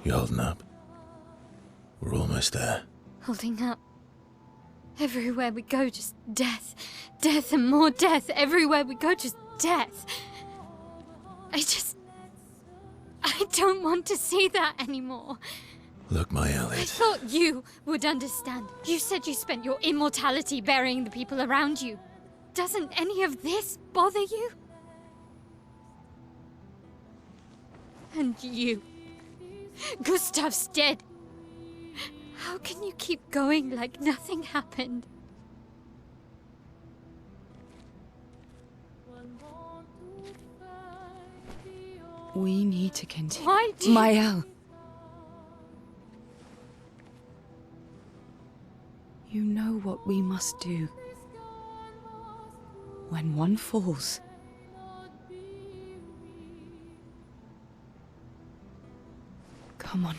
You holding up? We're almost there. Holding up. Everywhere we go, just death. Death and more death. Everywhere we go, just death. I don't want to see that anymore. Look, my I Elliot. thought you would understand. You said you spent your immortality burying the people around you. Doesn't any of this bother you? And you. Gustav's dead. How can you keep going like nothing happened? We need to continue. Why do you... Mael. You know what we must do. When one falls, come on.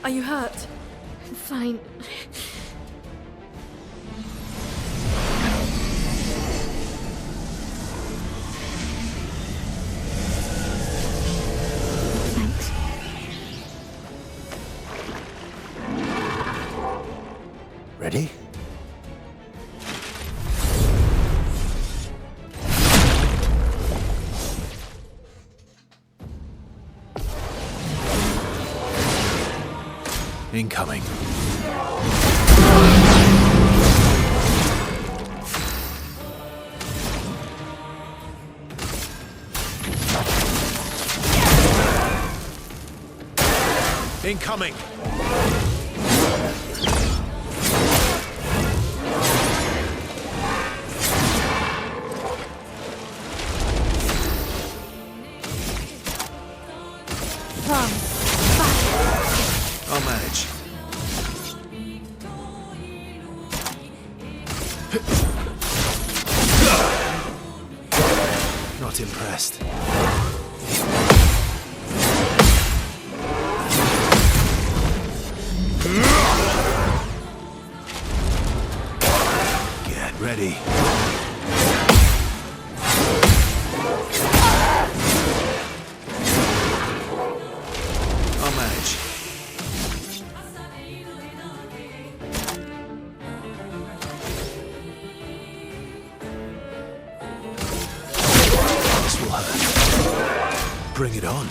Are you hurt? I'm fine. Thanks. Ready? Incoming. Incoming. I'll manage. Not impressed. Get ready. I'll manage. This will hurt. Bring it on.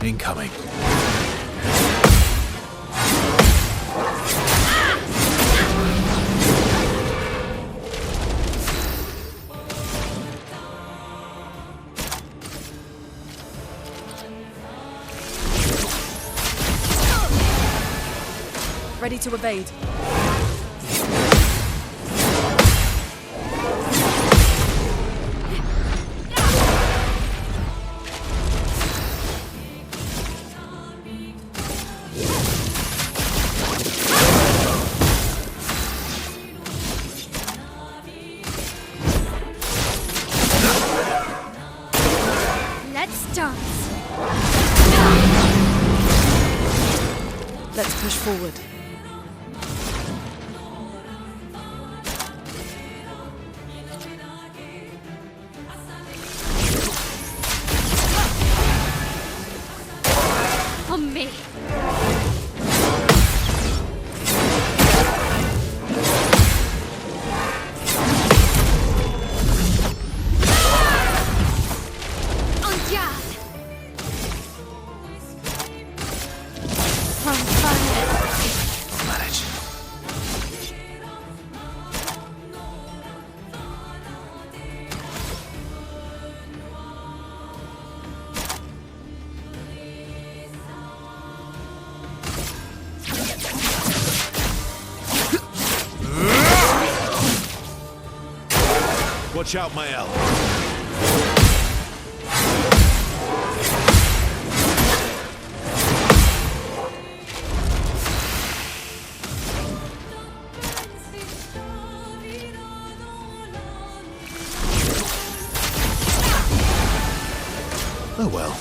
Incoming. Ready to evade. Let's push forward. On me. En garde. From fire. I'll manage. Watch out, Mael. Oh well.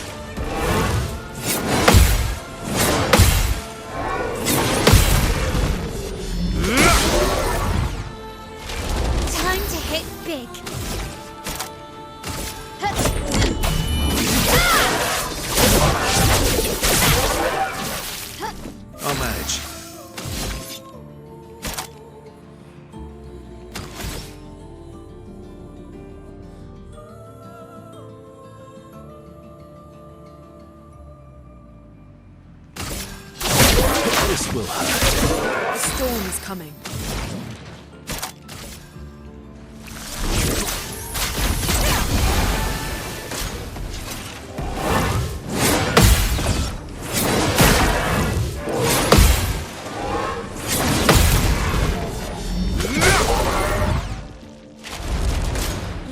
Time to hit big. I'll manage. This will hurt. The storm is coming.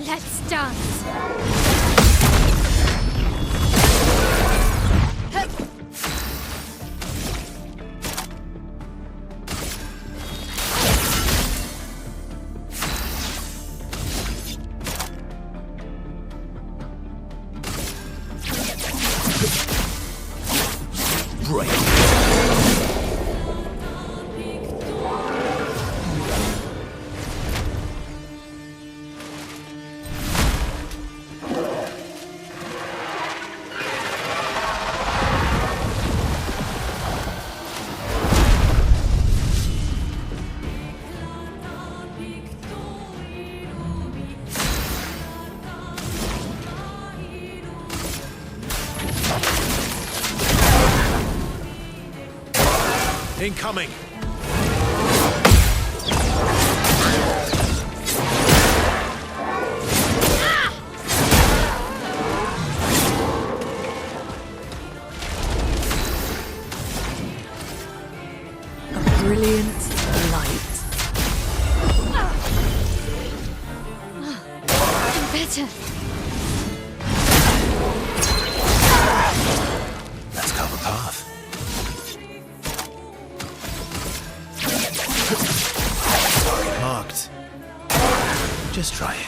Let's dance. Break. Incoming. A brilliant light. Better. Let's carve a path. Target marked. Just try it.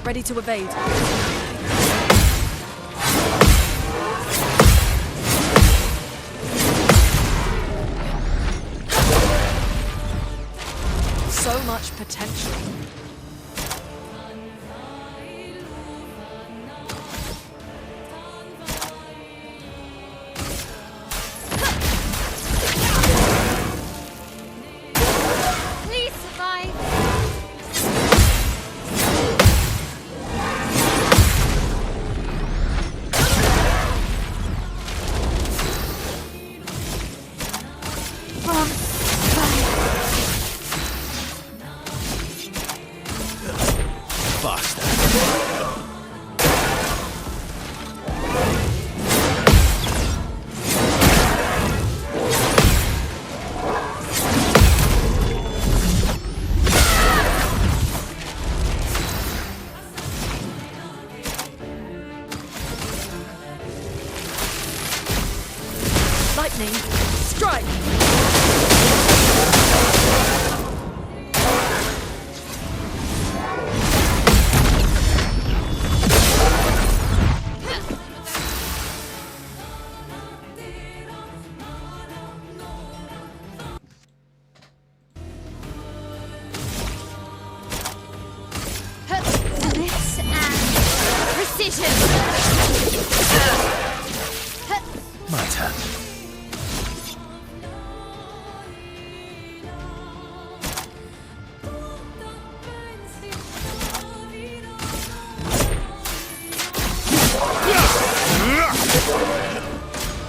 Ready to evade. So much potential. Please survive. From fire. faster. Lightning, strike! This and precision. My turn.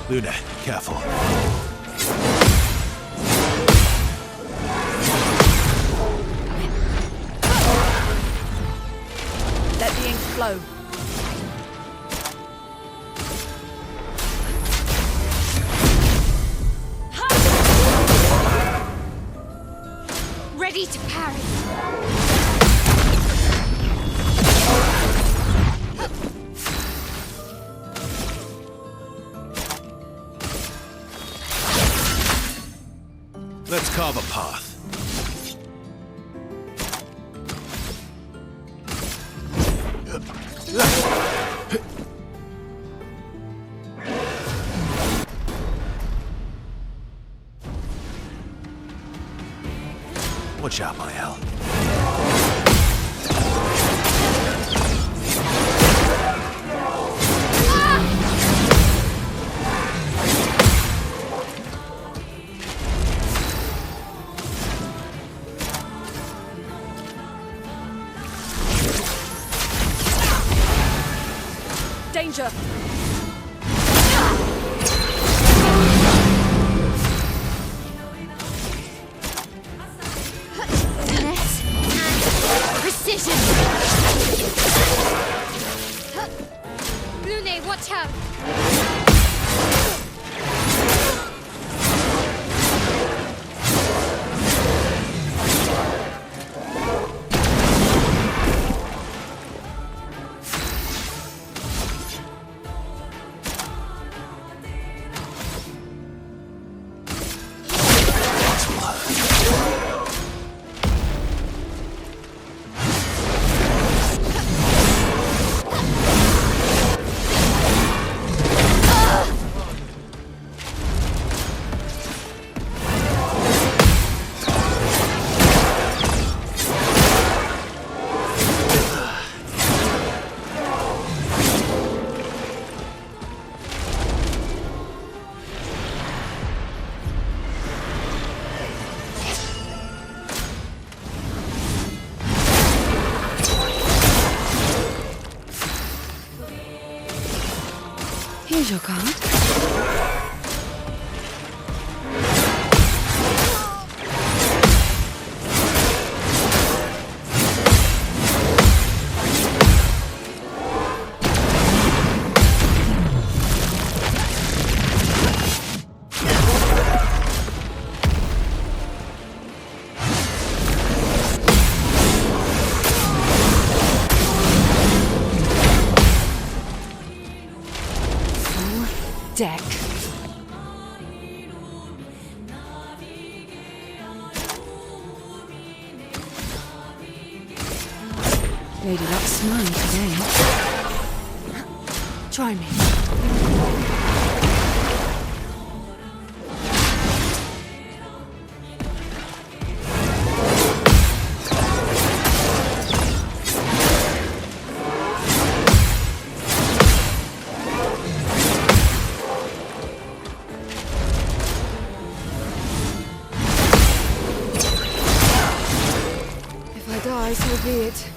Luna, careful. Let the ink flow. Ready to parry. Let's carve a path. Watch out, my Al. Danger! Finesse and precision. Lune, watch out. Here's your card. Deck. Lady Luck's smiling today. Try me. If I die, so be it.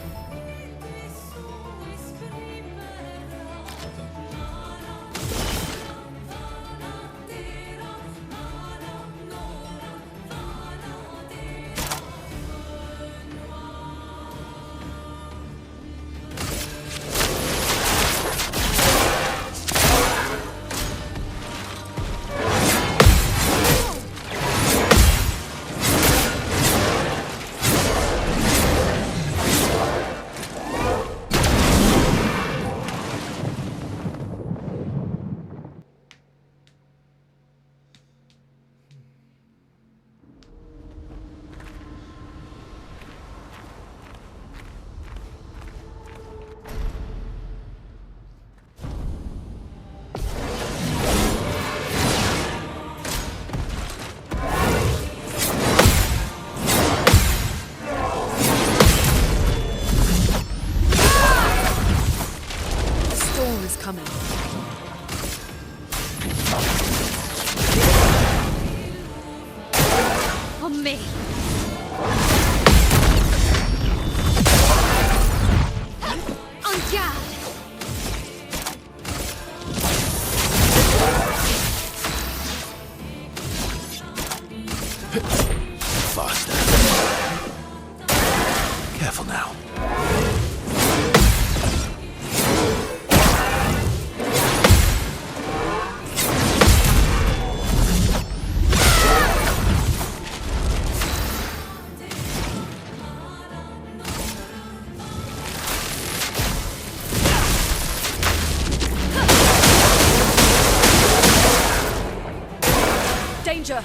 danger!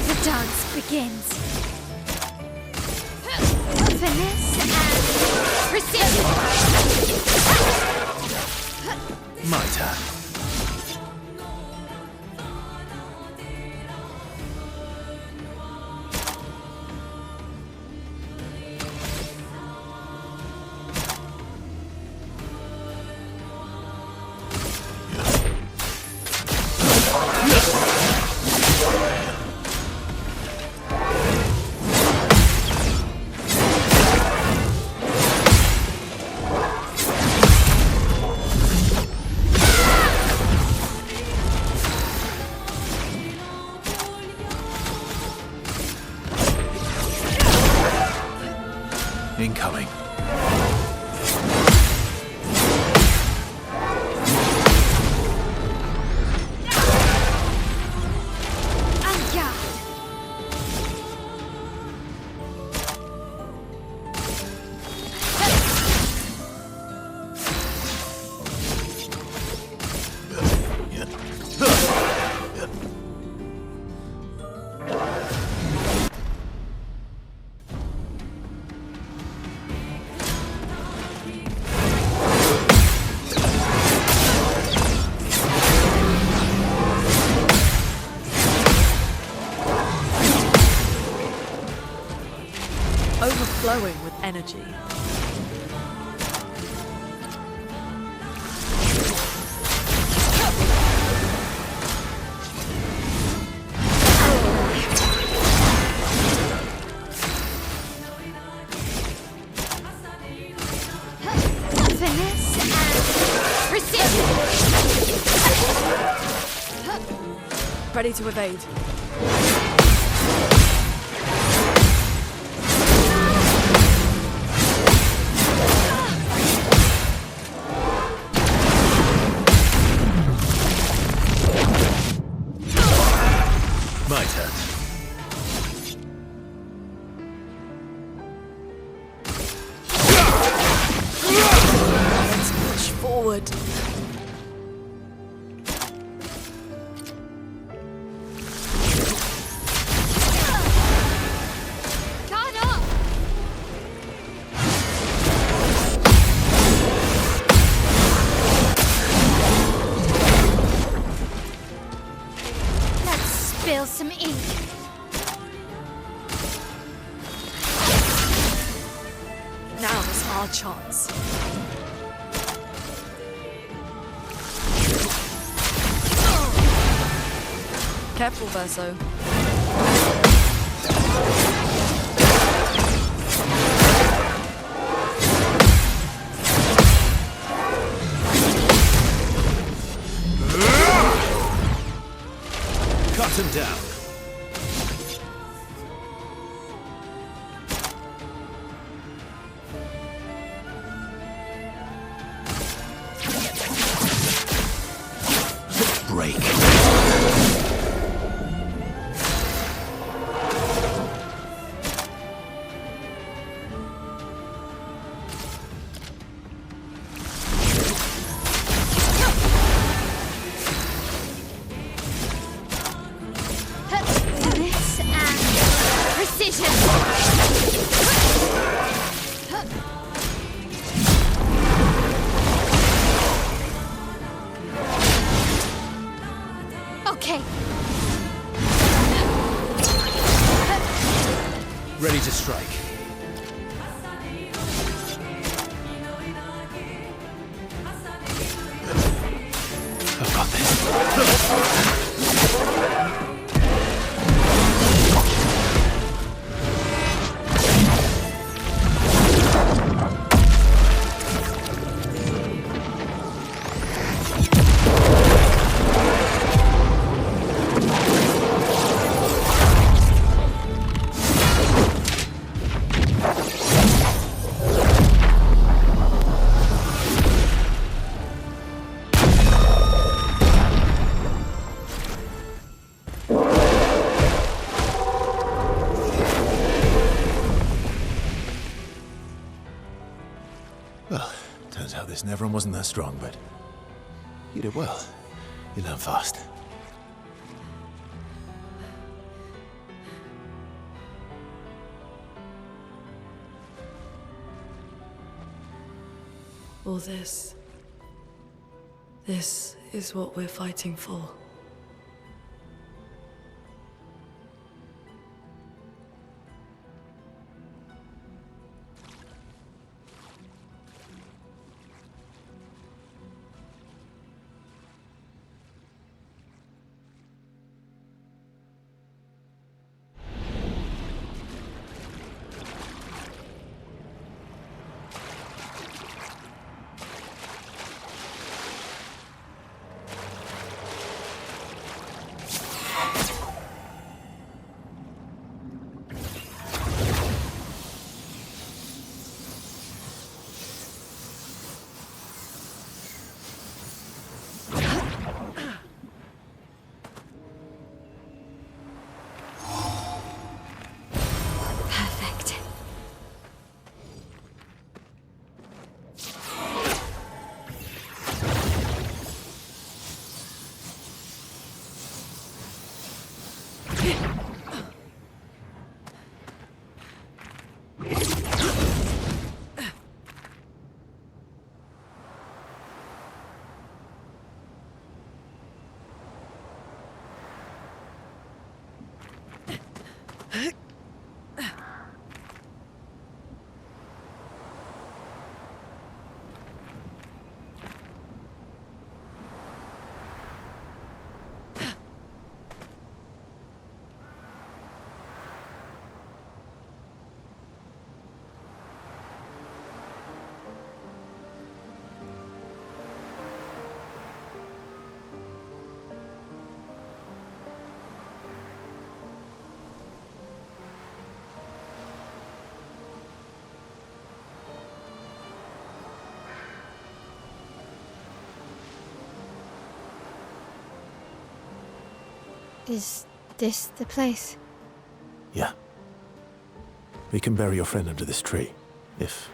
The dance begins. Finesse and precision. My turn. Incoming. Anya. Overflowing with energy. Finesse and precision. Ready to evade. My turn. Let's push forward. Guard up. Let's spill some ink. Now is our chance. Careful, Verso. Cut him down. Break. Finesse and precision. Okay. Ready to strike. I've got this. and everyone wasn't that strong, but you did well. You learn fast. All this is what we're fighting for. Perfect. Is this the place? Yeah. We can bury your friend under this tree, if...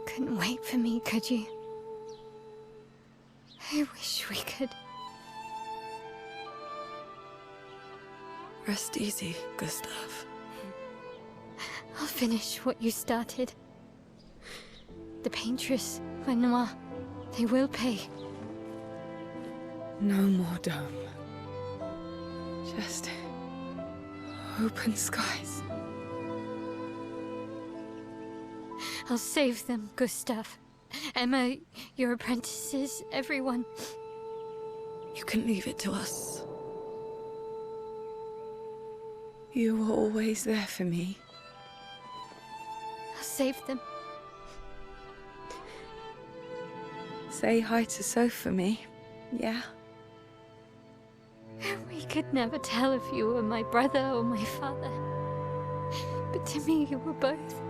Couldn't wait for me, could you? I wish we could. Rest easy, Gustav. I'll finish what you started. The paintress, Renoir, they will pay. No more dome. Just open skies. I'll save them, Gustav. Emma, your apprentices, everyone. You can leave it to us. You were always there for me. I'll save them. Say hi to Soph for me, yeah? We could never tell if you were my brother or my father. But to me, you were both.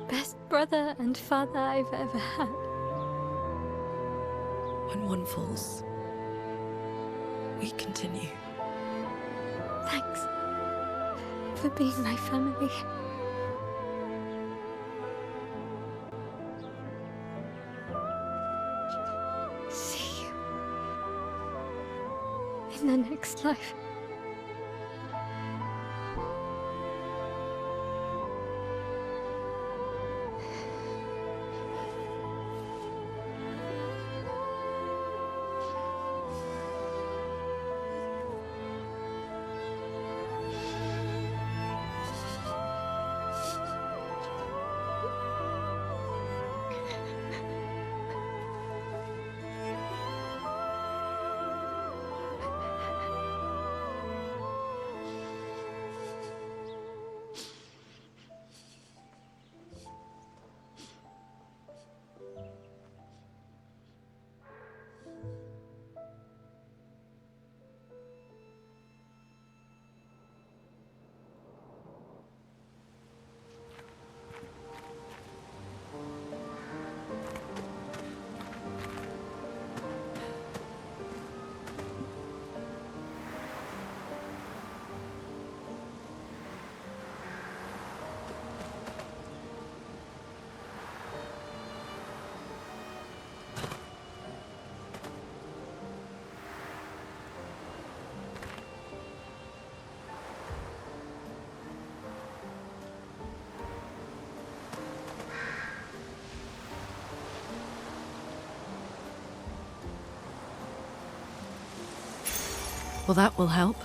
Best brother and father I've ever had. When one falls, we continue. Thanks for being my family. See you in the next life. Well, that will help.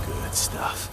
Good stuff.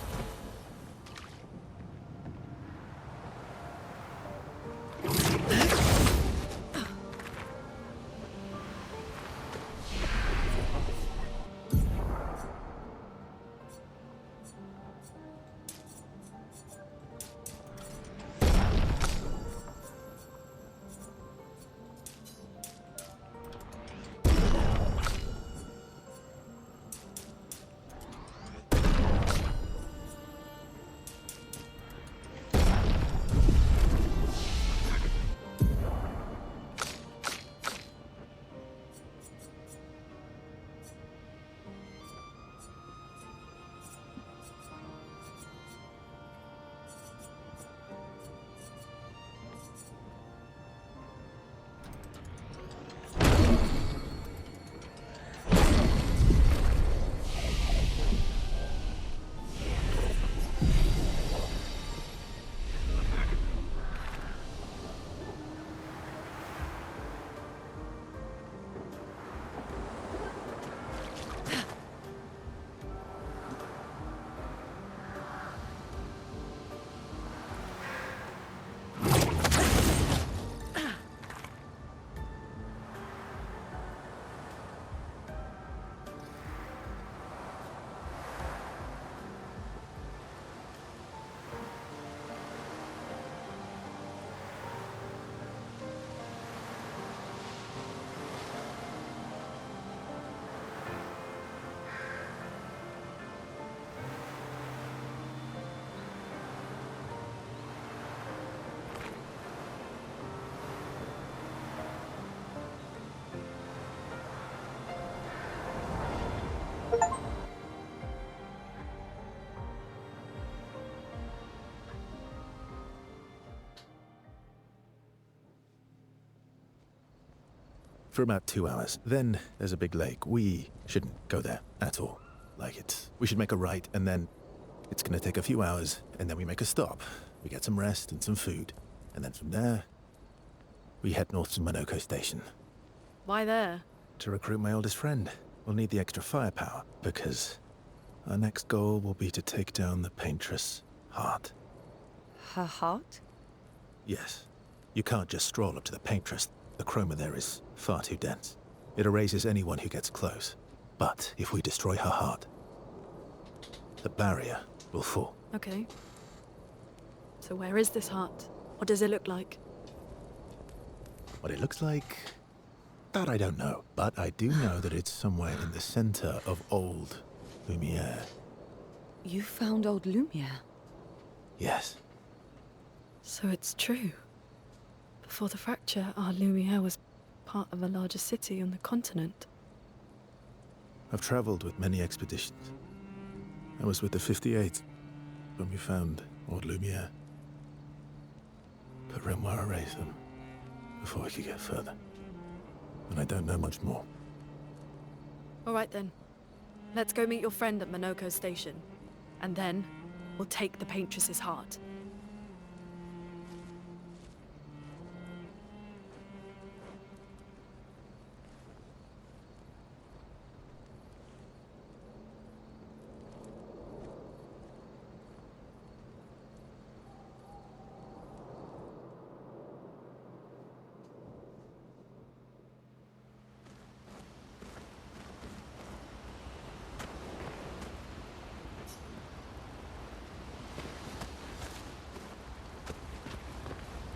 For about 2 hours. Then there's a big lake. We shouldn't go there at all. We should make a right, and then it's gonna take a few hours, and then we make a stop. We get some rest and some food. And then from there, we head north to Monoko Station. Why there? To recruit my oldest friend. We'll need the extra firepower, because our next goal will be to take down the Paintress' heart. Her heart? Yes. You can't just stroll up to the Paintress. The chroma there is far too dense. It erases anyone who gets close. But if we destroy her heart, the barrier will fall. Okay. So where is this heart? What does it look like? What it looks like, that I don't know. But I do know that it's somewhere in the center of old Lumiere. You found old Lumiere? Yes. So it's true. Before the fracture, our Lumiere was part of a larger city on the continent. I've traveled with many expeditions. I was with the 58th when we found old Lumiere. But Renoir erased them before we could get further. And I don't know much more. All right then. Let's go meet your friend at Monoko Station. And then, we'll take the Paintress's heart.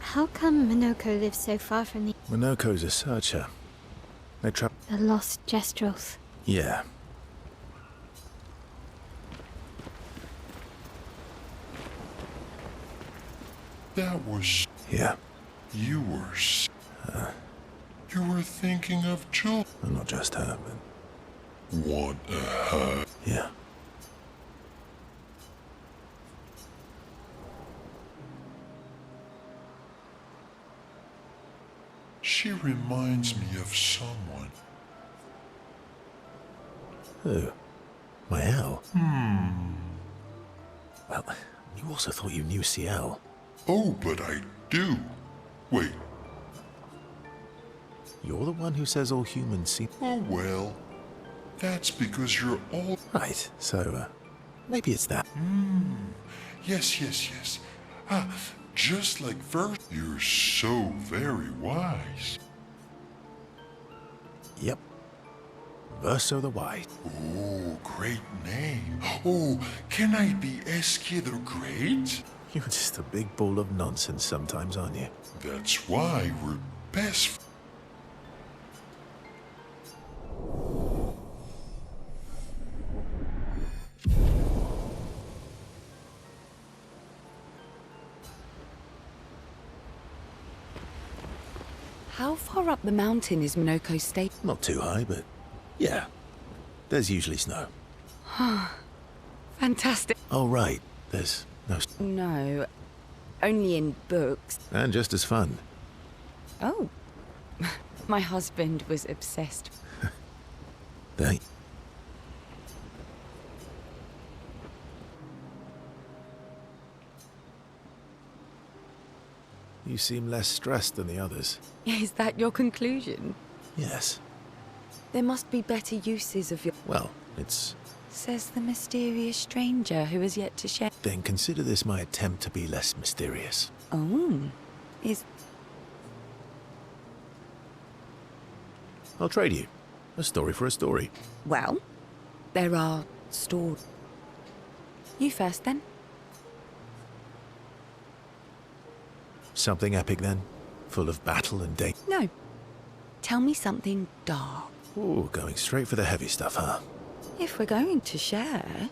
How come Monoko lives so far from the Monoko's a searcher. They the lost Gestrels? Yeah. That was... Yeah. You were thinking of children. Well, not just her, but want a hug. Yeah. She reminds me of someone. Who? My Al? Well, you also thought you knew CL. Oh, but I do. Wait. You're the one who says all humans see. Oh, well. That's because you're all... Right, so, maybe it's that. Yes. Ah, just like Ver... You're so very wise. Yep. Verso the White. Oh, great name. Oh, can I be Eskia the Great? You're just a big ball of nonsense sometimes, aren't you? That's why we're best. How far up the mountain is Minoko State? Not too high, but yeah. There's usually snow. Fantastic. Oh, right. There's no... No, only in books. And just as fun. Oh, my husband was obsessed. They... You seem less stressed than the others. Is that your conclusion? Yes. There must be better uses of your... Well, it's... Says the mysterious stranger who has yet to share... Then consider this my attempt to be less mysterious. Oh, is... I'll trade you. A story for a story. Well, there are stored... You first, then. Something epic, then? Full of battle and danger? No. Tell me something dark. Ooh, going straight for the heavy stuff, huh? If we're going to share,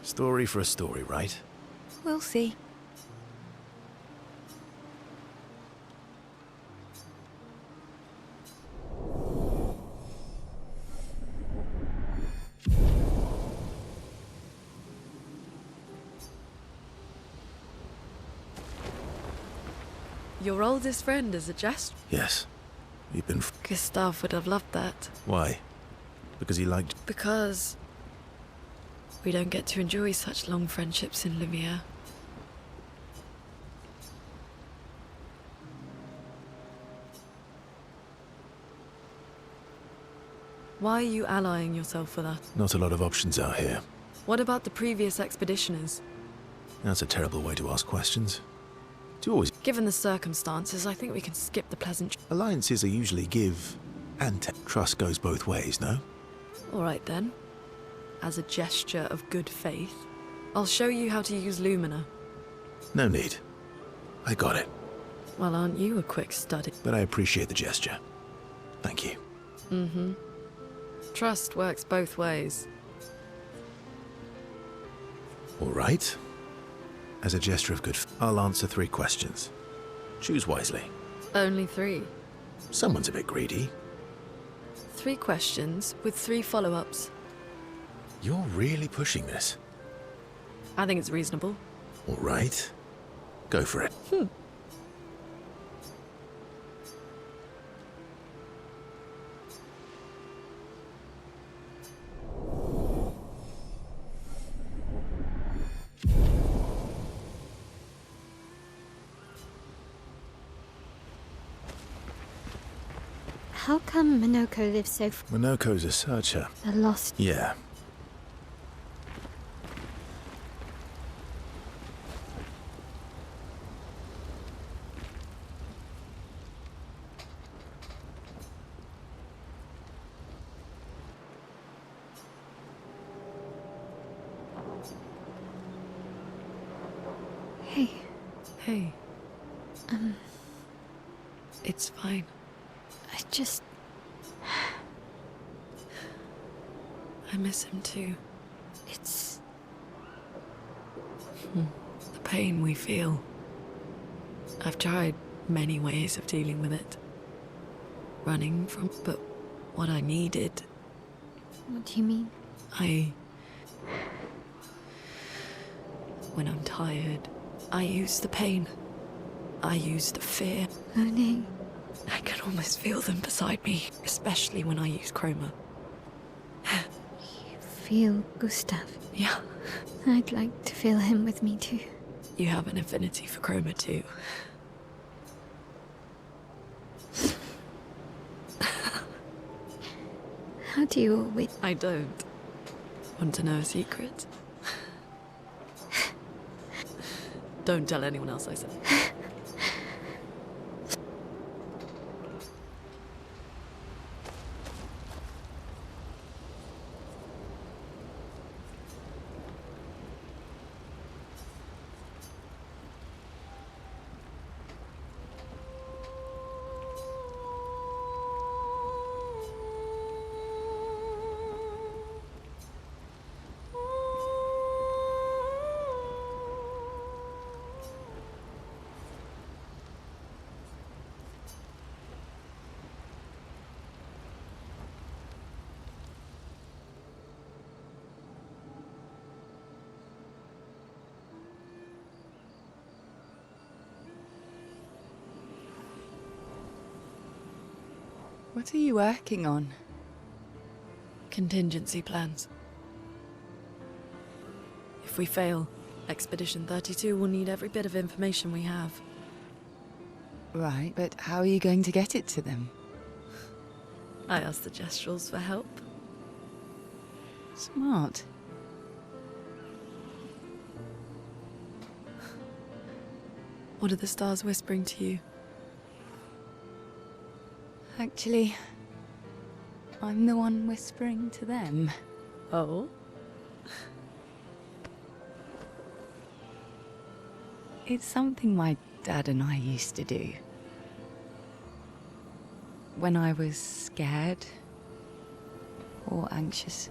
Story for a story, right? we'll see. Your oldest friend is a jest. Yes. We've been... Gustav would have loved that. Why? Because he liked... Because we don't get to enjoy such long friendships in Lumiere. Why are you allying yourself with us? Not a lot of options out here. What about the previous expeditioners? That's a terrible way to ask questions. Do you always... Given the circumstances, I think we can skip the pleasant... Alliances are usually give and take. Trust goes both ways, no? All right then. As a gesture of good faith, I'll show you how to use Lumina. No need. I got it. Well, aren't you a quick study? But I appreciate the gesture. Thank you. Mm-hmm. Trust works both ways. All right. As a gesture of I'll answer 3 questions. Choose wisely. Only 3. Someone's a bit greedy. 3 questions with 3 follow-ups. You're really pushing this. I think it's reasonable. All right. Go for it. How come Minoko lives so Minoko's a searcher. the lost? Yeah. Hey, Hey. It's fine. I just... I miss him too. It's... The pain we feel. I've tried many ways of dealing with it. Running from... But what I needed What do you mean? When I'm tired, I use the pain. I use the fear. Oh no. I can almost feel them beside me, especially when I use chroma. You feel Gustav? Yeah. I'd like to feel him with me too. You have an affinity for chroma too. How do you always... I don't. Want to know a secret? Don't tell anyone else I said. What are you working on? Contingency plans. If we fail, Expedition 32 will need every bit of information we have. Right, but how are you going to get it to them? I asked the Gestrals for help. Smart. What are the stars whispering to you? Actually, I'm the one whispering to them. Oh? It's something my dad and I used to do. When I was scared, or anxious,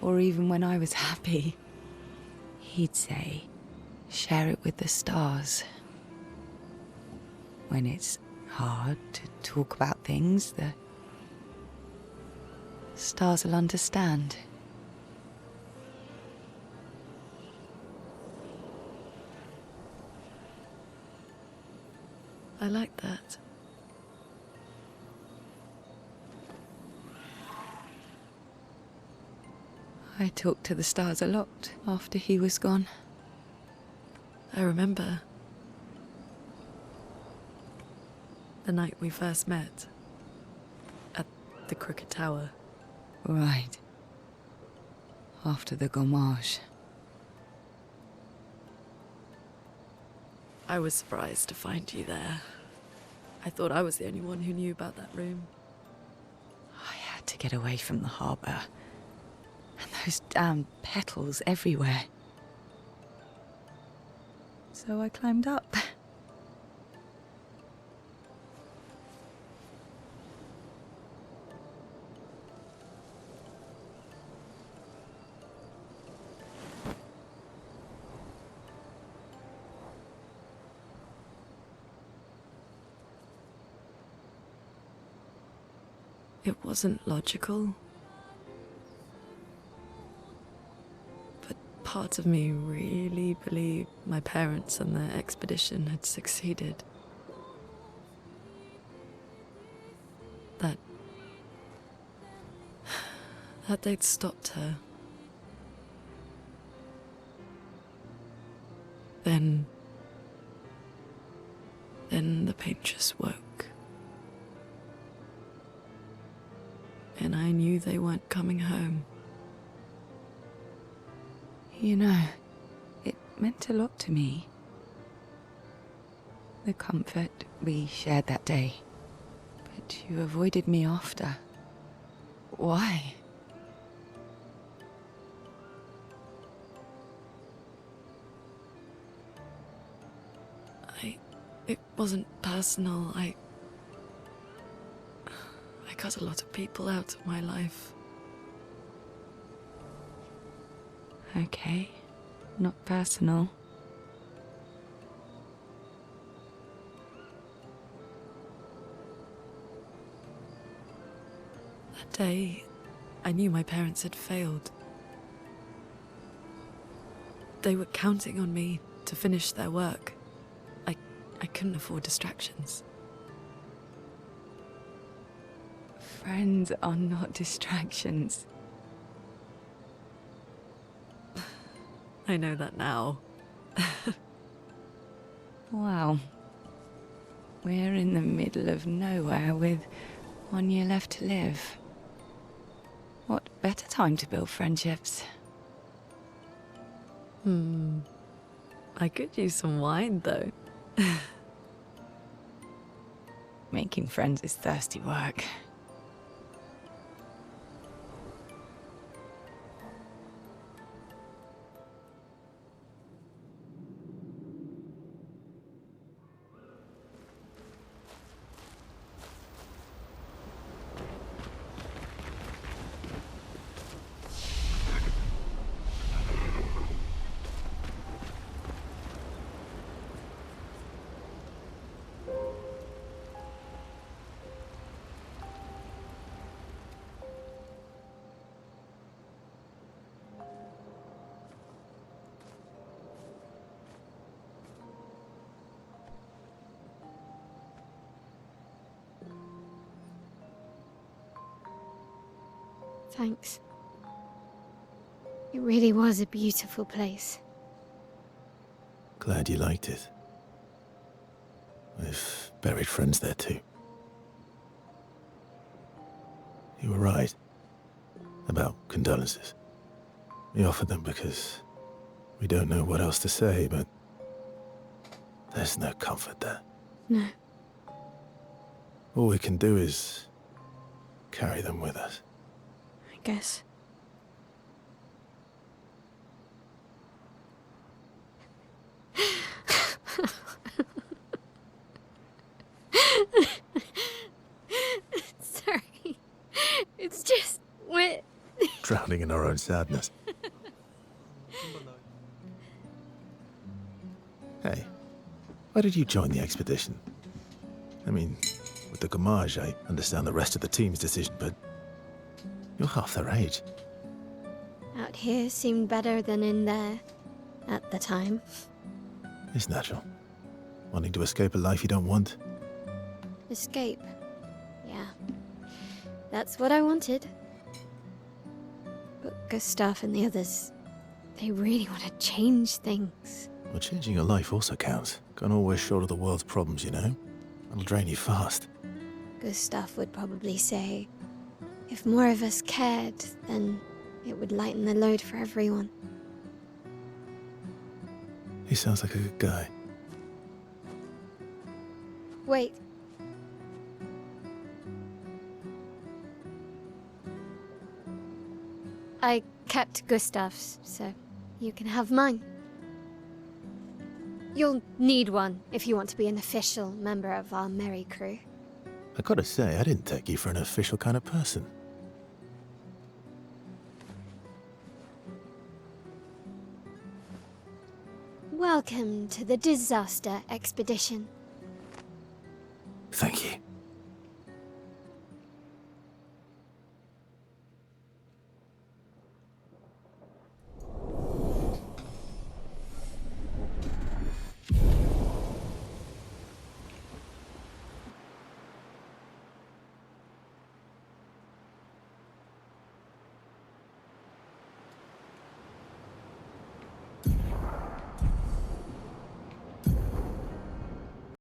or even when I was happy, he'd say, share it with the stars. When it's hard to talk about things, the stars will understand. I like that. I talked to the stars a lot after he was gone. I remember the night we first met at the Crooked Tower. Right. After the gommage. I was surprised to find you there. I thought I was the only one who knew about that room. I had to get away from the harbour. And those damn petals everywhere. So I climbed up. It wasn't logical. But part of me really believed my parents and their expedition had succeeded. That they'd stopped her. Then the paint just woke. And I knew they weren't coming home. You know, it meant a lot to me. The comfort we shared that day. But you avoided me after. Why? It wasn't personal. I cut a lot of people out of my life. Okay, not personal. That day, I knew my parents had failed. They were counting on me to finish their work. I couldn't afford distractions. Friends are not distractions. I know that now. Wow. We're in the middle of nowhere with 1 year left to live. What better time to build friendships? I could use some wine, though. Making friends is thirsty work. Thanks. It really was a beautiful place. Glad you liked it. I've buried friends there too. You were right about condolences. We offered them because we don't know what else to say, but there's no comfort there. No. All we can do is carry them with us. I guess. Sorry. It's just we're Drowning in our own sadness. Hey, why did you join the expedition? I mean, with the Gommage, I understand the rest of the team's decision, but you're half their age. out here seemed better than in there at the time. It's natural. Wanting to escape a life you don't want. Escape. Yeah. That's what I wanted. But Gustav and the others, they really want to change things. Well, changing your life also counts. Can't always shoulder the world's problems, you know? That'll drain you fast. Gustav would probably say, if more of us cared, then it would lighten the load for everyone. He sounds like a good guy. Wait. I kept Gustav's, so you can have mine. You'll need one if you want to be an official member of our merry crew. I gotta say, I didn't take you for an official kind of person. Welcome to the disaster expedition.